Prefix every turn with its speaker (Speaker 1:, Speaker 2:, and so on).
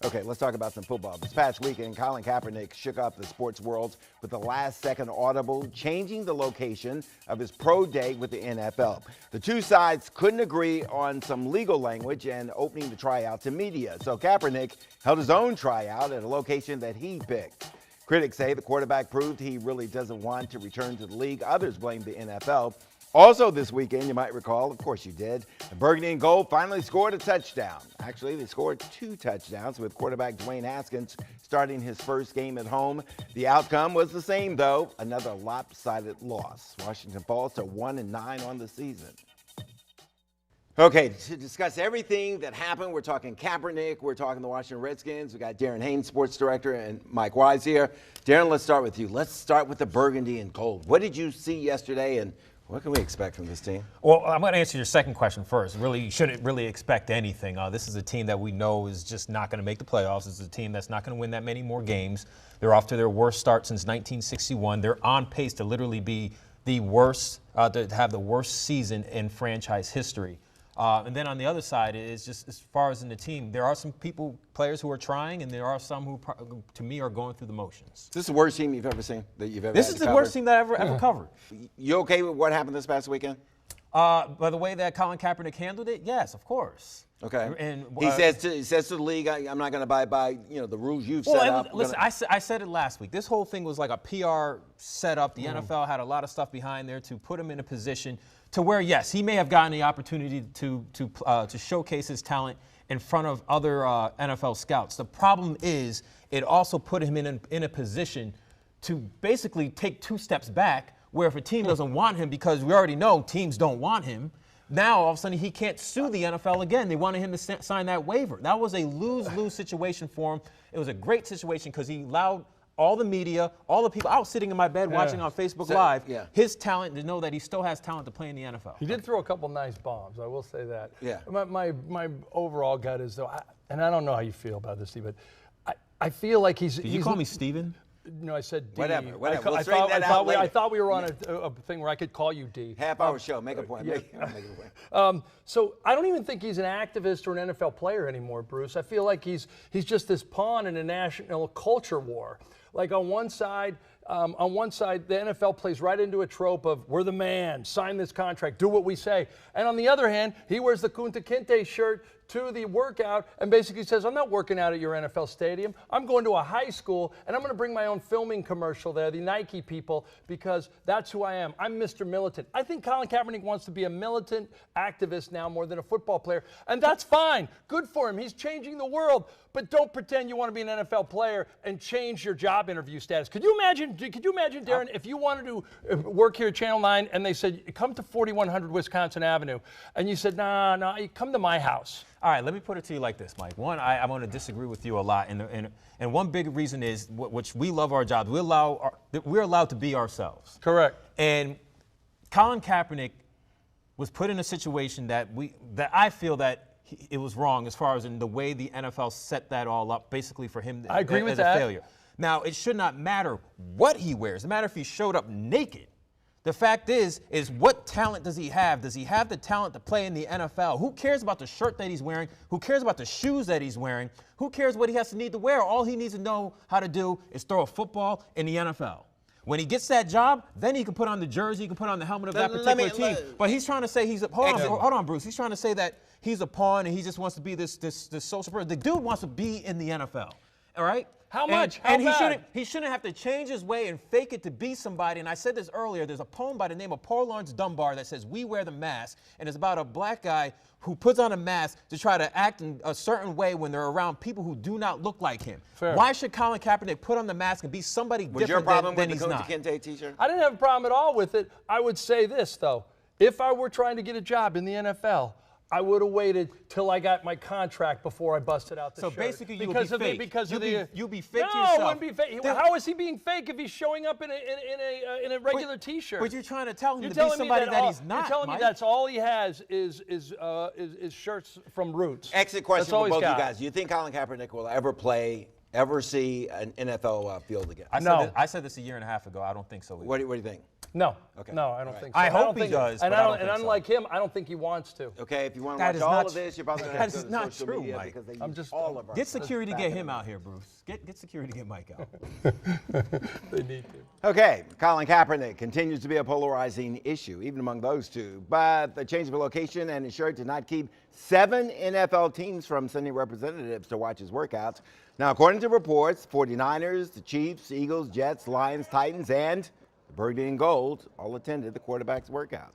Speaker 1: Okay, let's talk about some football. This past weekend, Colin Kaepernick shook up the sports world with the last-second audible, changing the location of his pro day with the NFL. The two sides couldn't agree on some legal language and opening the tryout to media. So Kaepernick held his own tryout at a location that he picked. Critics say the quarterback proved he really doesn't want to return to the league. Others blame the NFL. Also this weekend, you might recall, of course you did, the Burgundy and Gold finally scored a touchdown. Actually, they scored 2 touchdowns with quarterback Dwayne Haskins starting his first game at home. The outcome was the same, though, another lopsided loss. Washington falls to 1-9 on the season. Okay, to discuss everything that happened, we're talking Kaepernick, we're talking the Washington Redskins. We got Darren, Haynes, sports director, and Mike Wise here. Darren, let's start with you. Let's start with the Burgundy and Gold. What did you see yesterday, and what can we expect from this team?
Speaker 2: Well, I'm going to answer your second question first. Really, you shouldn't really expect anything. This is a team that we know is just not going to make the playoffs. It's a team that's not going to win that many more games. They're off to their worst start since 1961. They're on pace to literally be the worst, to have the worst season in franchise history. And then on the other side is just as far as in the team, there are some players who are trying, and there are some who, to me, are going through the motions.
Speaker 1: Is this the worst team you've ever seen?
Speaker 2: This is the worst team that I've ever covered.
Speaker 1: You okay with what happened this past weekend?
Speaker 2: By the way that Colin Kaepernick handled it, yes, of course.
Speaker 1: Okay. And he says to the league, I'm not going to abide by the rules you've set up.
Speaker 2: Listen, I said it last week. This whole thing was like a PR setup. The NFL had a lot of stuff behind there to put him in a position to where, yes, he may have gotten the opportunity to showcase his talent in front of other NFL scouts. The problem is it also put him in a position to basically take 2 steps back, where if a team doesn't want him, because we already know teams don't want him, now all of a sudden he can't sue the NFL again. They wanted him to sign that waiver. That was a lose-lose situation for him. It was a great situation because he allowed all the media, all the people. I was sitting in my bed watching on Facebook Live. His talent, to know that he still has talent to play in the NFL.
Speaker 3: He did throw a couple nice bombs, I will say that.
Speaker 1: Yeah.
Speaker 3: My overall gut is, though, and I don't know how you feel about this, Steve, but I feel like he's.
Speaker 2: Did you call me Steven?
Speaker 3: No, I said D.
Speaker 1: Whatever.
Speaker 3: I thought we were on a thing where I could call you D.
Speaker 1: Half-hour show. Make a point.
Speaker 3: Yeah.
Speaker 1: Make a point.
Speaker 3: So I don't even think he's an activist or an NFL player anymore, Bruce. I feel like he's just this pawn in a national culture war. Like on one side, the NFL plays right into a trope of we're the man, sign this contract, do what we say. And on the other hand, he wears the Kunta Kinte shirt to the workout and basically says, I'm not working out at your NFL stadium. I'm going to a high school, and I'm going to bring my own filming commercial there, the Nike people, because that's who I am. I'm Mr. Militant. I think Colin Kaepernick wants to be a militant activist now more than a football player, and that's fine. Good for him. He's changing the world. But don't pretend you want to be an NFL player and change your job interview status. Could you imagine, Darren, if you wanted to work here at Channel 9 and they said, come to 4100 Wisconsin Avenue, and you said, nah, come to my house.
Speaker 2: All right, let me put it to you like this, Mike. One, I want to disagree with you a lot, and one big reason is, which we love our jobs. We're allowed to be ourselves.
Speaker 3: Correct.
Speaker 2: And Colin Kaepernick was put in a situation that I feel that it was wrong as far as in the way the NFL set that all up, basically for him
Speaker 3: I agree with
Speaker 2: as
Speaker 3: that.
Speaker 2: a failure. Now, it should not matter what he wears. It matter if he showed up naked. The fact is what talent does he have? Does he have the talent to play in the NFL? Who cares about the shirt that he's wearing? Who cares about the shoes that he's wearing? Who cares what he has to need to wear? All he needs to know how to do is throw a football in the NFL. When he gets that job, then he can put on the jersey, he can put on the helmet of that particular team. But he's trying to say hold on, Bruce. He's trying to say that he's a pawn and he just wants to be this social person. The dude wants to be in the NFL. All right?
Speaker 3: How much?
Speaker 2: And he shouldn't have to change his way and fake it to be somebody. And I said this earlier. There's a poem by the name of Paul Laurence Dunbar that says, "We wear the mask," and it's about a black guy who puts on a mask to try to act in a certain way when they're around people who do not look like him.
Speaker 3: Fair.
Speaker 2: Why should Colin Kaepernick put on the mask and be somebody different than he's not?
Speaker 1: Was your problem with the Kunta Kinte t-shirt?
Speaker 3: I didn't have a problem at all with it. I would say this, though. If I were trying to get a job in the NFL, I would have waited till I got my contract before I busted out the shirt.
Speaker 2: So basically, you would be fake. You'd be fake
Speaker 3: no,
Speaker 2: yourself.
Speaker 3: No, I wouldn't be fake. How is he being fake if he's showing up in a regular T-shirt?
Speaker 2: But you're trying to tell him to be somebody that he's not.
Speaker 3: You're telling me that's all he has is shirts from Roots.
Speaker 1: Exit question for both of you guys. Do you think Colin Kaepernick will ever play ever see an NFL field again?
Speaker 2: I said this a year and a half ago. I don't think so either.
Speaker 1: What do you think?
Speaker 3: No.
Speaker 1: Okay.
Speaker 3: No, I don't
Speaker 1: Right.
Speaker 3: think so.
Speaker 2: I
Speaker 3: And
Speaker 2: hope he does,
Speaker 3: And,
Speaker 2: but I don't think so.
Speaker 3: unlike him, I don't think he wants to.
Speaker 1: Okay, if you want to
Speaker 2: That
Speaker 1: watch
Speaker 2: is
Speaker 1: all
Speaker 2: not
Speaker 1: of this, you're probably going to
Speaker 2: that
Speaker 1: have to
Speaker 2: is
Speaker 1: go to
Speaker 2: not
Speaker 1: social
Speaker 2: true,
Speaker 1: media
Speaker 2: Mike.
Speaker 1: because they
Speaker 3: I'm
Speaker 1: use
Speaker 3: just-
Speaker 1: all of our
Speaker 2: Get
Speaker 1: stuff
Speaker 2: security to
Speaker 1: back
Speaker 2: get
Speaker 1: in
Speaker 2: him
Speaker 1: the
Speaker 2: out
Speaker 1: day.
Speaker 2: here, Bruce. Get security to get Mike out.
Speaker 3: They need to.
Speaker 1: Okay, Colin Kaepernick continues to be a polarizing issue, even among those two. But the change of location and ensured to not keep 7 NFL teams from sending representatives to watch his workouts. Now, according to reports, 49ers, the Chiefs, Eagles, Jets, Lions, Titans, and the Burgundy and Gold all attended the quarterback's workouts.